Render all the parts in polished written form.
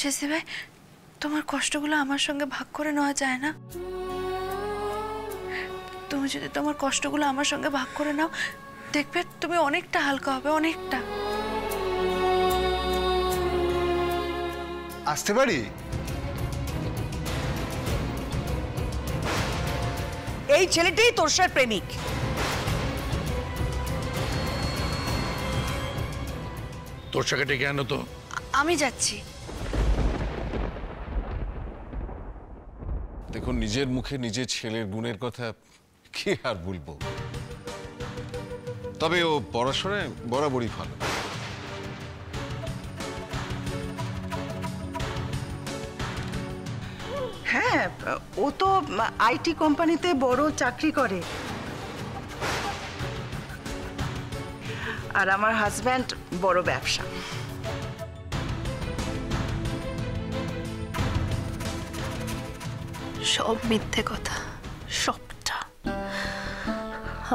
শেষে ভাই, তোমার কষ্টগুলো আমার সঙ্গে ভাগ করে নেওয়া যায় না? তুমি যদি তোমার কষ্টগুলো আমার সঙ্গে ভাগ করে নাও, দেখবে তুমি অনেকটা হালকা হবে, অনেকটা। আসতে পারি? এই ছেলেটাই তোরসার প্রেমিক। তোরসাকে ডেকে আনো তো। আমি যাচ্ছি। দেখুন, নিজের মুখে নিজের ছেলের গুণের কথা কি আর বলবো, তবে ও পড়াশোনায় বরাবরই ভালো। হ্যাঁ, ও তো আইটি কোম্পানিতে বড় চাকরি করে। আর আমার হাজব্যান্ড বড় ব্যবসা। সব মিথ্যে কথা, সবটা।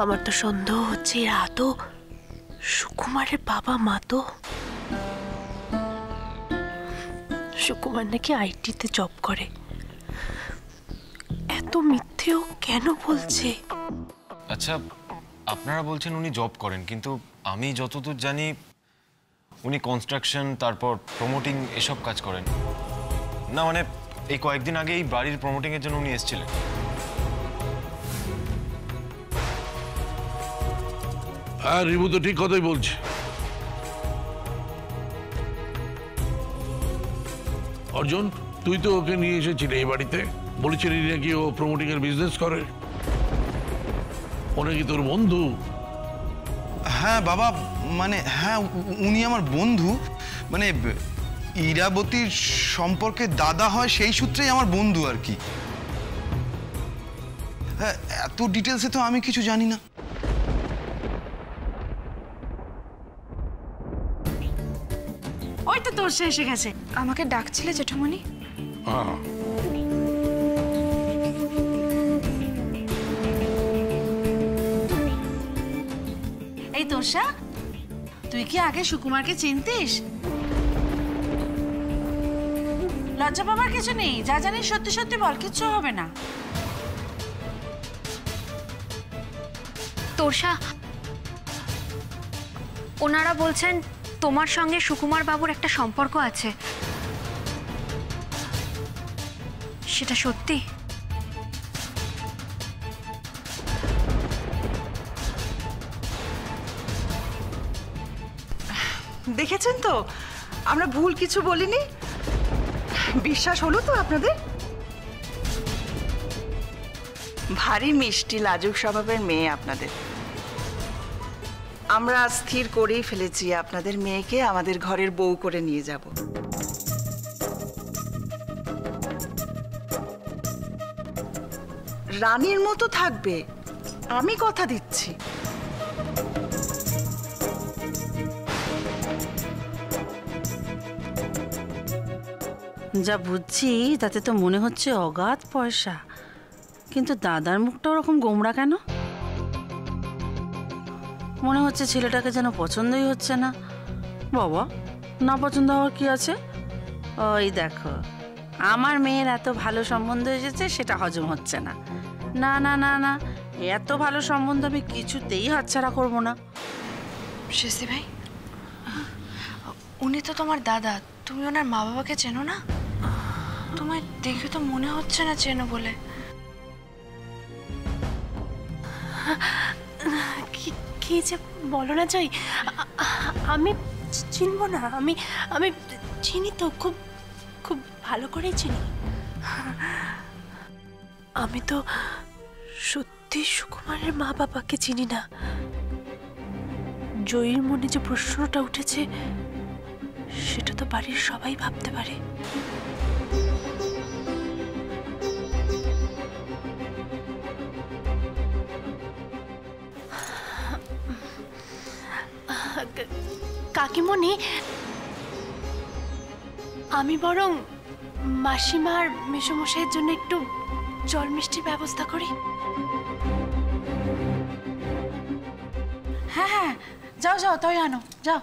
আমার তো সন্দেহ হচ্ছে এরা আদৌ সুকুমারের বাবা মা। তো সুকুমার নাকি আইটিতে জব করে। এত মিথ্যেও কেন বলছে? আচ্ছা, আপনারা বলছেন উনি জব করেন, কিন্তু আমি যতদূর জানি উনি কনস্ট্রাকশন, তারপর প্রমোটিং এসব কাজ করেন না। মানে এই কয়েকদিন আগে এই বাড়ির প্রমোটিং এর জন্য উনি এসেছিলেন। আর রিবু তো ঠিক কথাই বলছে। অর্জুন, তুই তো ওকে নিয়ে এসেছিলি এই বাড়িতে, বলেছিলি নাকি ও প্রমোটিং এর বিজনেস করে। ও নাকি তোর বন্ধু। হ্যাঁ বাবা, মানে হ্যাঁ উনি আমার বন্ধু। মানে ইরাবতীর সম্পর্কে দাদা হয়, সেই সূত্রেই আমার বন্ধু আর কি। হ্যাঁ, এত ডিটেলসে তো আমি কিছু জানি না। ওই তো তোরসা এসে গেছে। আমাকে ডাকছিলে জেঠুমণি? হ্যাঁ, এই তোরসা, তুই কি আগে সুকুমারকে চিনতিস? লজ্জা পাবার কিছু নেই, যা জানিস সত্যি সত্যি বল, কিচ্ছু হবে না। তোরসা, ওনারা বলছেন তোমার সঙ্গে সুকুমার বাবুর একটা সম্পর্ক আছে, সেটা সত্যি? দেখেছেন তো, আমরা ভুল কিছু বলিনি। বিশ্বাস হলো তো আপনাদের? ভারী মিষ্টি লাজুক স্বভাবের মেয়ে আপনাদের। আমরা স্থির করেই ফেলেছি আপনাদের মেয়েকে আমাদের ঘরের বউ করে নিয়ে যাব। রানীর মতো থাকবে, আমি কথা দিচ্ছি। যা বুঝছি তাতে তো মনে হচ্ছে অগাধ পয়সা, কিন্তু দাদার মুখটা ওরকম গোমড়া কেন? মনে হচ্ছে ছেলেটাকে যেন পছন্দই হচ্ছে না। বাবা, না পছন্দ হওয়ার কি আছে? ওই দেখো, আমার মেয়ের এত ভালো সম্বন্ধ এসেছে, সেটা হজম হচ্ছে না। না না না না, এত ভালো সম্বন্ধ আমি কিছুতেই হাতছাড়া করবো না। শেষে ভাই, উনি তো তোমার দাদা, তুমি ওনার মা বাবাকে চেনো না? তোমায় দেখে তো মনে হচ্ছে না চেনো বলে। কি যে বলো না জয়, আমি চিনবো না? আমি আমি চিনি তো, খুব খুব ভালো করেই চিনি। আমি তো সত্যি সুকুমারের মা বাবাকে চিনি না। জয়ীর মনে যে প্রশ্নটা উঠেছে, সেটা তো বাড়ির সবাই ভাবতে পারে। কাকিমণি, আমি বরং মাসিমার মেসোমশাইয়ের জন্য একটু জল মিষ্টির ব্যবস্থা করি। হ্যাঁ হ্যাঁ, যাও যাও, তাই আনো, যাও।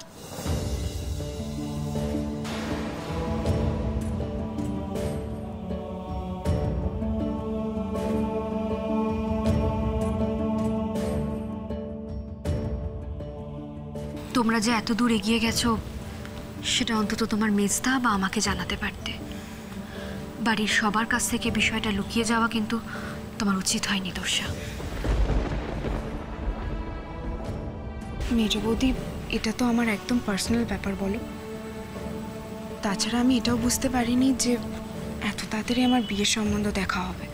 তোমরা যে এত দূর এগিয়ে গেছো সেটা অন্তত তোমার মেজদা বা আমাকে জানাতে পারতে। বাড়ির সবার কাছ থেকে বিষয়টা লুকিয়ে যাওয়া কিন্তু তোমার উচিত হয়নি তোর্ষা। মেজ বৌদি, এটা তো আমার একদম পার্সোনাল ব্যাপার বলো। তাছাড়া আমি এটাও বুঝতে পারিনি যে এত তাড়াতাড়ি আমার বিয়ের সম্বন্ধ দেখা হবে,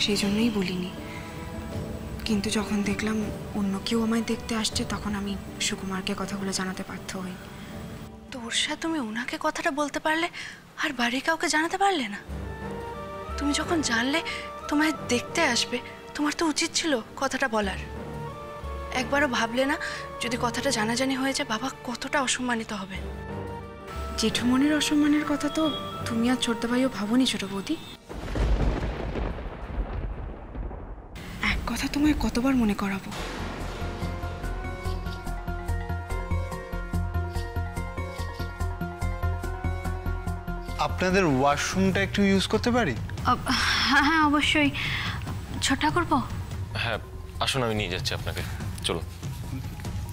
সেই জন্যই বলিনি। কিন্তু যখন দেখলাম অন্য কেউ আমায় দেখতে আসছে তখন আমি সুকুমারকে কথাগুলো জানাতে বাধ্য হই। তোর্ষা, তুমি ওনাকে কথাটা বলতে পারলে আর বাড়ির কাউকে জানাতে পারলে না? তুমি যখন জানলে তোমায় দেখতে আসবে, তোমার তো উচিত ছিল কথাটা বলার। একবারও ভাবলে না যদি কথাটা জানাজানি হয়ে যায় বাবা কতটা অসম্মানিত হবে? জেঠুমনির অসম্মানের কথা তো তুমি আর ছোট্ট ভাইও ভাবনি ছোট বৌদি। এক কথা তোমায় কতবার মনে করাবো? আপনাদের ওয়াশরুমটা একটু ইউজ করতে পারি? হ্যাঁ হ্যাঁ অবশ্যই। ছোট ঠাকুরপো, হ্যাঁ আসুন, আমি নিয়ে যাচ্ছি আপনাকে। চলো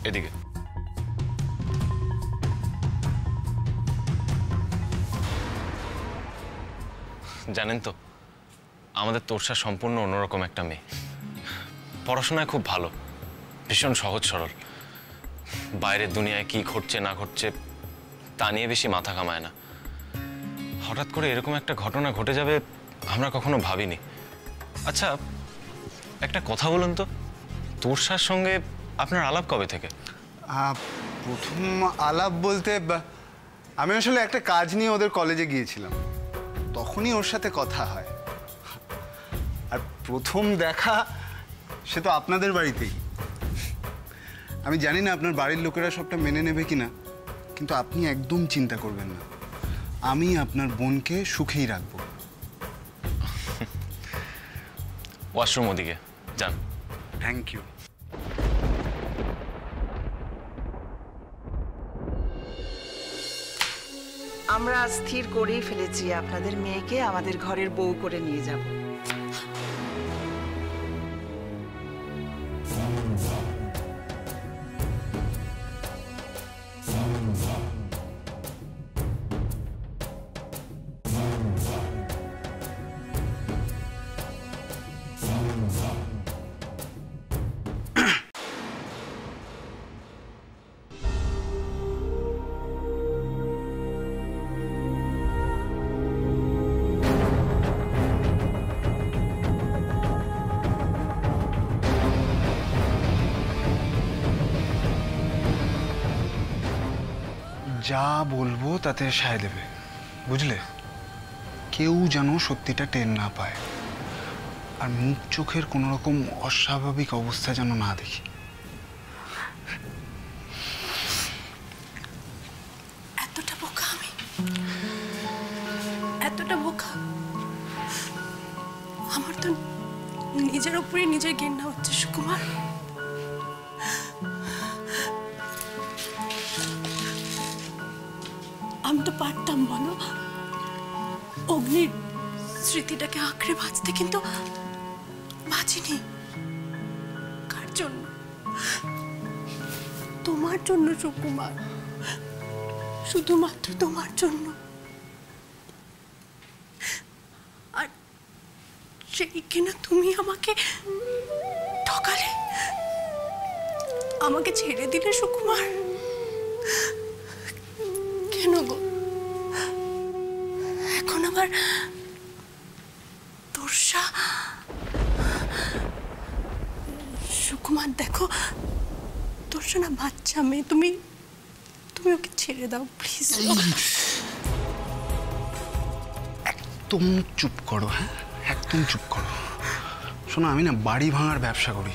এদিকে। জানেন তো, আমাদের তোর্ষা সম্পূর্ণ অন্যরকম একটা মেয়ে। পড়াশোনায় খুব ভালো, ভীষণ সহজ সরল। বাইরের দুনিয়ায় কি ঘটছে না ঘটছে তা নিয়ে বেশি মাথা ঘামায় না। হঠাৎ করে এরকম একটা ঘটনা ঘটে যাবে আমরা কখনো ভাবিনি। আচ্ছা একটা কথা বলুন তো, তোর্ষার সঙ্গে আপনার আলাপ কবে থেকে? প্রথম আলাপ বলতে আমি আসলে একটা কাজ নিয়ে ওদের কলেজে গিয়েছিলাম, তখনই ওর সাথে কথা হয়। আর প্রথম দেখা সে তো আপনাদের বাড়িতেই। আমি জানি না আপনার বাড়ির লোকেরা সবটা মেনে নেবে কিনা, কিন্তু আপনি একদম চিন্তা করবেন না, আমি আপনার বোনকে সুখেই রাখবো। ওয়াশরুম ওদিকে যান। Thank you. আমরা স্থির করেই ফেলেছি আপনাদের মেয়েকে আমাদের ঘরের বউ করে নিয়ে যাব। যা বলবো তাতে সায় দেবে, বুঝলে? কেউ যেন সত্যিটা টের না পায়, আর মুখ চোখের কোনো রকম অস্বাভাবিক অবস্থা যেন না দেখি। এতটা বোকা আমি, এতটা বোকা। আমার তো নিজের উপরে নিজের ঘেন্না হচ্ছে সুকুমার। আমি তো পারতাম বলো অগ্নির স্মৃতিটাকে আঁকড়ে বাঁচতে, কিন্তু বাঁচিনি। কার জন্য? তোমার জন্য সুকুমার, শুধুমাত্র তোমার জন্য। আর সেই কিনা তুমি আমাকে ঠকালে, আমাকে ছেড়ে দিলে সুকুমার। কেন গো? এখন আবার তোর্ষা। সুকুমার দেখো, তোর্ষা না বাচ্চা মেয়ে, তুমি ওকে ছেড়ে দাও প্লিজ। একদম চুপ করো, হ্যাঁ একদম চুপ করো। শোনো, আমি না বাড়ি ভাঙার ব্যবসা করি,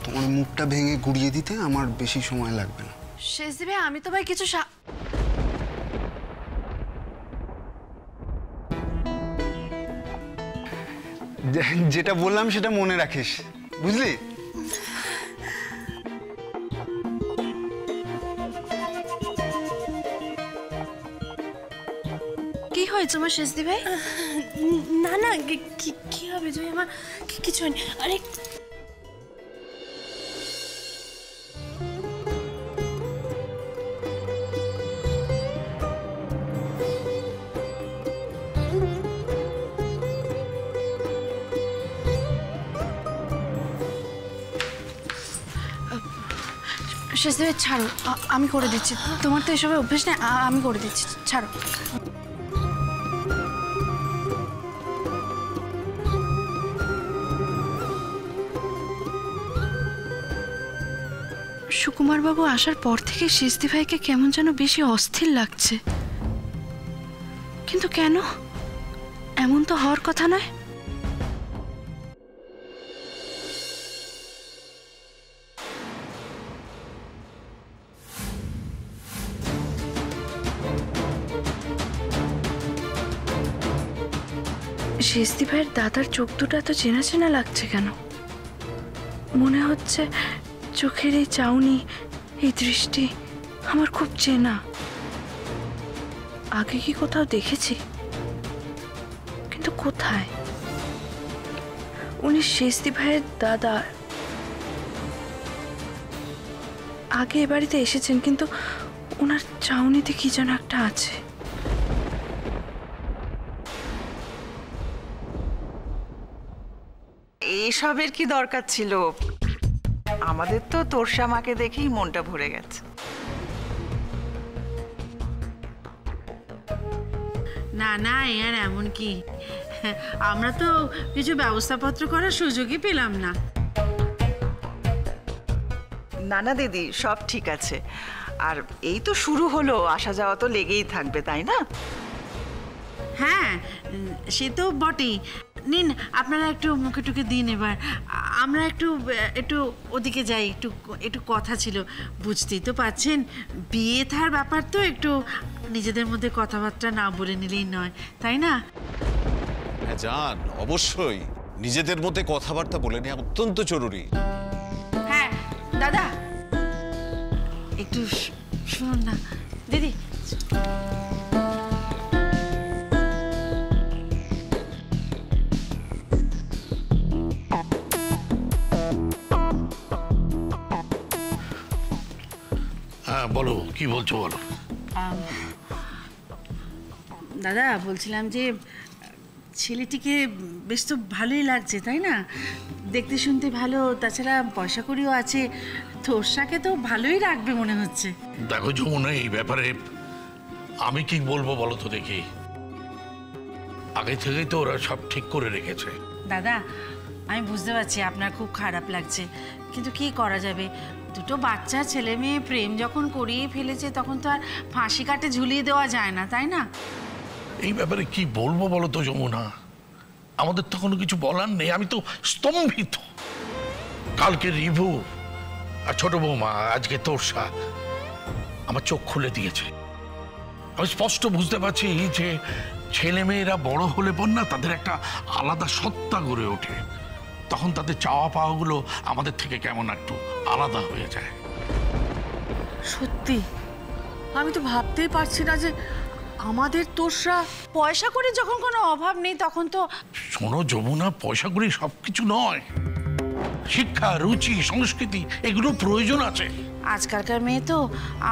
তোমার মুখটা ভেঙে গুড়িয়ে দিতে আমার বেশি সময় লাগবে না। শেষ দিবে, আমি তো ভাই কিছু যেটা বললাম সেটা মনে রাখিস, বুঝলি? কি হয়েছে আমার শেষ দিবে? না না, কি হবে জয়? আমার কিছু হয়নি। আরে শেষদেবে ছাড়ো, আমি করে দিচ্ছি। তোমার তো এসবে অভ্যেস নেই, আমি করে দিচ্ছি, ছাড়ো। সুকুমার বাবু আসার পর থেকে শেষদি ভাইকে কেমন যেন বেশি অস্থির লাগছে, কিন্তু কেন? এমন তো হওয়ার কথা নয়। শেষদি ভাইয়ের দাদার চোখ দুটো এত চেনা চেনা লাগছে কেন? মনে হচ্ছে চোখের এই চাউনি, এই দৃষ্টি আমার খুব চেনা। আগে কি কোথাও দেখেছি? কিন্তু কোথায়? উনি শেষদি ভাইয়ের দাদা, আগে এ বাড়িতে এসেছেন, কিন্তু ওনার চাউনিতে কি যেন একটা আছে। এসবের কি দরকার ছিল? আমাদের তো তোরসা মাকে দেখেই মনটা ভরে গেছে। না না, আর এমন কি, আমরা তো কিছু ব্যবস্থাপত্র করার সুযোগই পেলাম না। না না দিদি, সব ঠিক আছে। আর এই তো শুরু হলো, আসা যাওয়া তো লেগেই থাকবে, তাই না? হ্যাঁ, সে তো বটেই। নিন, আপনারা একটু মুখে টুকে দিন। এবার আমরা একটু একটু ওদিকে যাই, একটু কথা ছিল। বুঝতেই তো পাচ্ছেন, বিয়ে থার ব্যাপার তো একটু নিজেদের মধ্যে কথাবার্তা না বলে নিলেই নয়, তাই না? হ্যাঁ যান, অবশ্যই নিজেদের মধ্যে কথাবার্তা বলে নেওয়া অত্যন্ত জরুরি। হ্যাঁ দাদা, একটু শুনুন না দিদি। হ্যাঁ বলো, কি বলছো বলো। দাদা, বলছিলাম যে ছেলেটিকে বেশ তো ভালোই লাগছে, তাই না? দেখতে শুনতে ভালো, তাছাড়া পয়সা কড়িও আছে। তোরসাকে তো ভালোই রাখবে মনে হচ্ছে। দেখো যমুনা, এই ব্যাপারে আমি কি বলবো বলো তো দেখি। আগে থেকেই তো ওরা সব ঠিক করে রেখেছে। দাদা, আমি বুঝতে পারছি আপনার খুব খারাপ লাগছে, কিন্তু কি করা যাবে? দুটো বাচ্চা ছেলে মেয়ে প্রেম যখন করিয়ে ফেলেছে, তখন তো আর ফাঁসি কাটে ঝুলিয়ে দেওয়া যায় না, তাই না? এই ব্যাপারে কি বলবো বলো তো যমুনা, আমাদের তো কোনো কিছু বলার নেই। আমি তো স্তম্ভিত। কালকে রিভু আর ছোট বৌমা, আজকে তোরসা আমার চোখ খুলে দিয়েছে। আমি স্পষ্ট বুঝতে পারছি যে ছেলে মেয়েরা বড় হলে পর না, তাদের একটা আলাদা সত্তা গড়ে ওঠে। তখন তাদের চাওয়া পাওয়াগুলো আমাদের থেকে কেমন একটু আলাদা হয়ে যায়। সত্যি আমি তো ভাবতেই পারছি না যে আমাদের তোরসা পয়সা করে যখন কোনো অভাব নেই, তখন তো শোনো যমুনা, পয়সা করে সবকিছু নয়। শিক্ষা, রুচি, সংস্কৃতি, এগুলো প্রয়োজন আছে। আজকালকার মেয়ে তো,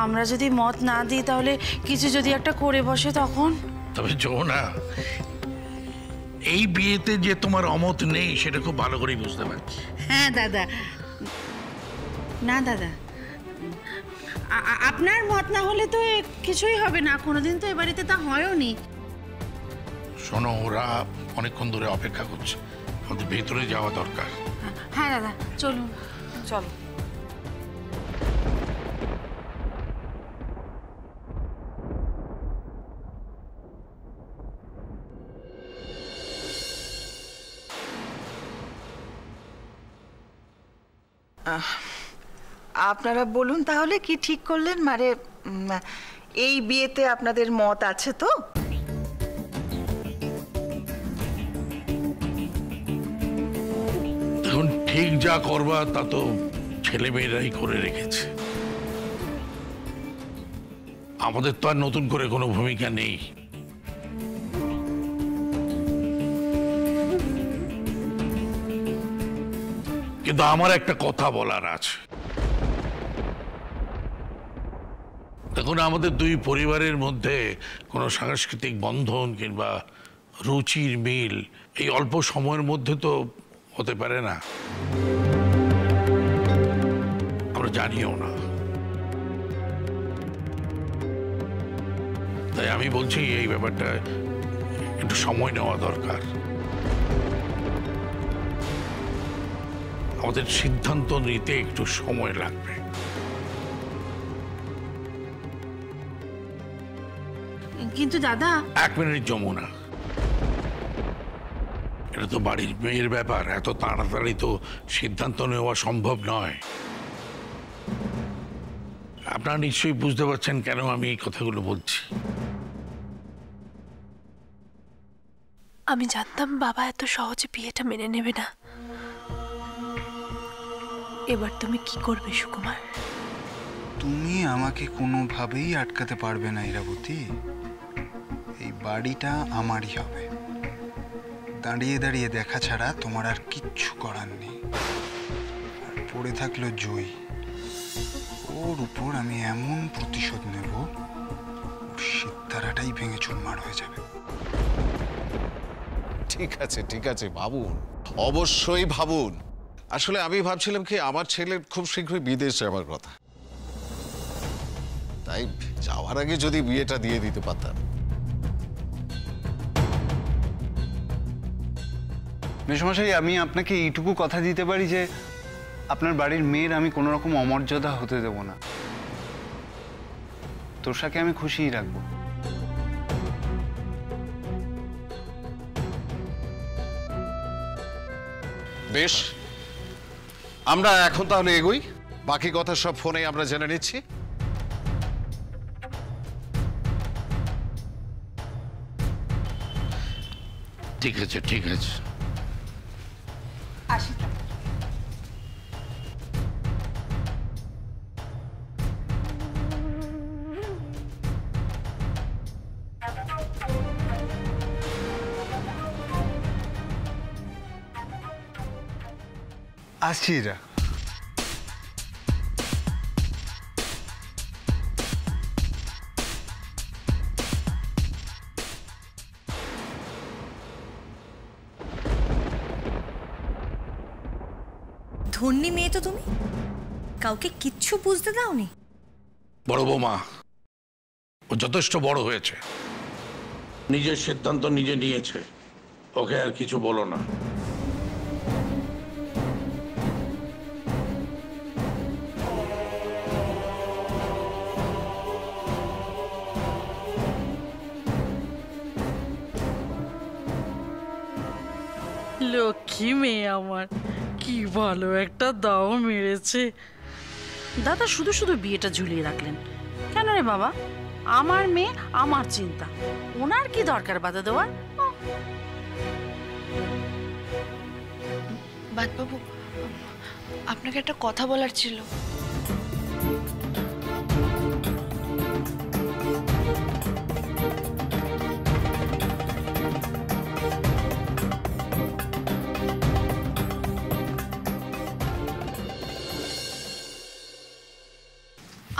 আমরা যদি মত না দিই, তাহলে কিছু যদি একটা করে বসে তখন। তবে যমুনা, এই বিয়েতে যে তোমার অমত নেই সেটা খুব ভালো করেই বুঝতে পারছি। হ্যাঁ দাদা, না দাদা, আপনার মত না হলে তো কিছুই হবে না। কোনোদিন তো এ বাড়িতে তা হয়ও নি। শোনো, ওরা অনেকক্ষণ ধরে অপেক্ষা করছে, আমাদের ভেতরে যাওয়া দরকার। হ্যাঁ দাদা, চলুন। চলো। আপনারা বলুন তাহলে, কি ঠিক করলেন? মানে এই বিয়েতে আপনাদের মত আছে তো? এখন ঠিক যা করবা তা তো ছেলে মেয়েরাই করে রেখেছে। আমাদের তো আর নতুন করে কোনো ভূমিকা নেই। কিন্তু আমার একটা কথা বলার আছে। দেখুন, আমাদের দুই পরিবারের মধ্যে কোনো সাংস্কৃতিক বন্ধন কিংবা রুচির মিল এই অল্প সময়ের মধ্যে তো হতে পারে না, আমরা জানিও না। তাই আমি বলছি এই ব্যাপারটা একটু সময় নেওয়া দরকার। আমাদের সিদ্ধান্ত নিতে একটু সময় লাগবে। কিন্তু দাদা, 1 মিনিট যমুনা, এটা তো বাড়ির মেয়ের ব্যাপার, এত তাড়াতাড়ি তো সিদ্ধান্ত নেওয়া সম্ভব নয়। আপনারা নিশ্চয়ই বুঝতে পারছেন কেন আমি এই কথাগুলো বলছি। আমি জানতাম বাবা এত সহজে বিয়েটা মেনে নেবে না। এবার তুমি কি করবে সুকুমার? তুমি আমাকে কোনোভাবেই আটকাতে পারবে না ইরাবতী। এই বাড়িটা আমারই হবে। দাঁড়িয়ে দাঁড়িয়ে দেখা ছাড়া তোমার আর কিচ্ছু করার নেই। আর পড়ে থাকলো জয়, ওর উপর আমি এমন প্রতিশোধ নেব, ওর সিতারাটাই ভেঙে চুরমার হয়ে যাবে। ঠিক আছে ভাবুন, অবশ্যই ভাবুন। আসলে আমি ভাবছিলাম কি আমার ছেলের খুব শীঘ্রই বিদেশ যাওয়ার কথা, তাই যাওয়ার আগে যদি বিয়েটা দিয়ে দিতে পারতাম। মেশমশাই, আমি আপনাকে এইটুকু কথা দিতে পারি যে আপনার বাড়ির মেয়ের আমি কোনো রকম অমর্যাদা হতে দেব না। তোষাকে আমি খুশিই রাখবো। বেশ, আমরা এখন তাহলে এগোই। বাকি কথা সব ফোনে আমরা জেনে নিচ্ছি। ঠিক আছে, ঠিক আছে। আসি। আসছি এরা। ধন্যী মেয়ে তো তুমি, কাউকে কিচ্ছু বুঝতে দাওনি। বড় বৌমা, ও যথেষ্ট বড় হয়েছে, নিজের সিদ্ধান্ত নিজে নিয়েছে, ওকে আর কিছু বলো না। লক্ষ্মী মেয়ে আমার, কি ভালো একটা দাও মেরেছে। দাদা শুধু শুধু বিয়েটা ঝুলিয়ে রাখলেন কেন রে বাবা? আমার মেয়ে, আমার চিন্তা, ওনার কি দরকার বাধা দেওয়ার? বাদবাবু, আপনাকে একটা কথা বলার ছিল।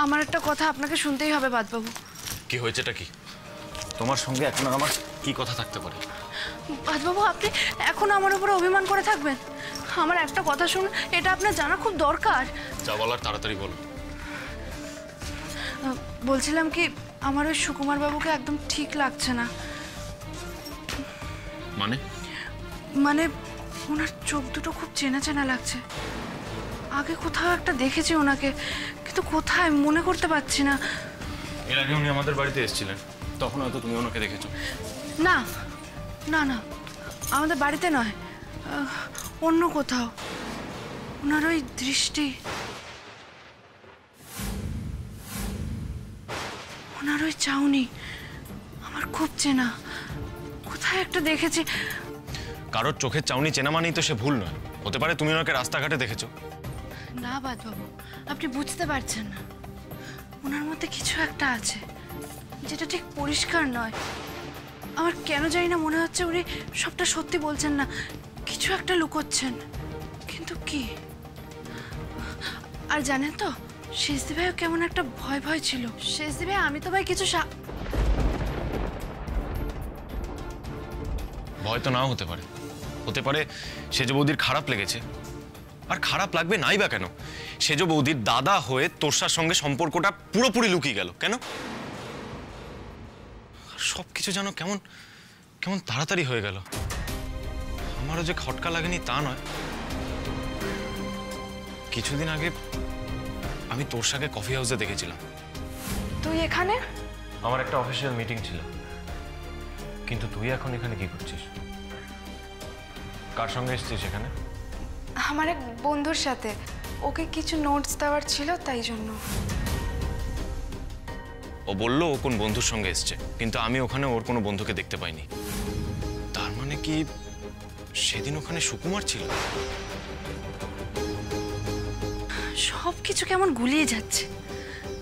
আমার একটা কথা আপনাকে শুনতেই হবে বাদবাবু। কি হয়েছেটা কি? তোমার সঙ্গে এখন আর আমার কি কথা থাকতে পারে? বাদবাবু, আপনি এখন আমার উপরে অভিমান করে থাকবেন? আমার একটা কথা শুনুন, এটা আপনার জানা খুব দরকার। যা বলার তাড়াতাড়ি বলো। বলছিলাম কি, আমার ওই সুকুমার বাবুকে একদম ঠিক লাগছে না। মানে ওনার চোখ দুটো খুব চেনা চেনা লাগছে। আগে কোথাও একটা দেখেছি ওনাকে, কিন্তু কোথায় মনে করতে পারছি না। এর আগে উনি আমাদের বাড়িতে এসেছিলেন, তখন হয়তো তুমি ওনাকে দেখেছো। না না না, আমাদের বাড়িতে নয়, অন্য কোথাও। ওনার ওই দৃষ্টি, ওনার ওই চাউনি আমার খুব চেনা, কোথায় একটা দেখেছি। কারোর চোখের চাউনি চেনা মানেই তো সে ভুল নয়। হতে পারে তুমি ওনাকে রাস্তাঘাটে দেখেছো। না বাদবাবু, আপনি বুঝতে পারছেন না। ওনার মধ্যে কিছু একটা আছে যেটা ঠিক পরিষ্কার নয়। আমার কেন জানি না মনে হচ্ছে উনি সবটা সত্যি বলছেন না, কিছু একটা লুকোচ্ছেন। কিন্তু কি? আর জানেন তো, শেষদি ভাইও কেমন একটা ভয় ভয় ছিল। শেষদি ভাই, আমি তো ভাই কিছু ভয় তো নাও হতে পারে। হতে পারে সেজ বৌদির খারাপ লেগেছে। আর খারাপ লাগবে নাই বা কেন? সেজ বৌদির দাদা হয়ে তোরসার সঙ্গে সম্পর্কটা পুরোপুরি লুকিয়ে গেল কেন? সব কিছু যেন কেমন কেমন তাড়াতাড়ি হয়ে গেল। আমারও যে খটকা লাগেনি তা নয়। কিছুদিন আগে আমি তোরসাকে কফি হাউসে দেখেছিলাম। তুই এখানে? আমার একটা অফিসিয়াল মিটিং ছিল। কিন্তু তুই এখন এখানে কি করছিস? কার সঙ্গে এসেছিস এখানে? আমার এক বন্ধুর সাথে, ওকে কিছু নোটস দেওয়ার ছিল তাই জন্য। ও বললো ও কোন বন্ধুর সঙ্গে এসছে, কিন্তু আমি ওখানে ওর কোনো বন্ধুকে দেখতে পাইনি। তার মানে কি সেদিন ওখানে সুকুমার ছিল? সব কিছু কেমন গুলিয়ে যাচ্ছে,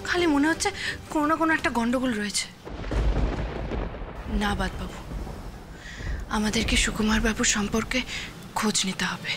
খালি মনে হচ্ছে কোনো না কোনো একটা গন্ডগোল রয়েছে। না বাবু, আমাদেরকে সুকুমার বাবুর সম্পর্কে খোঁজ নিতে হবে।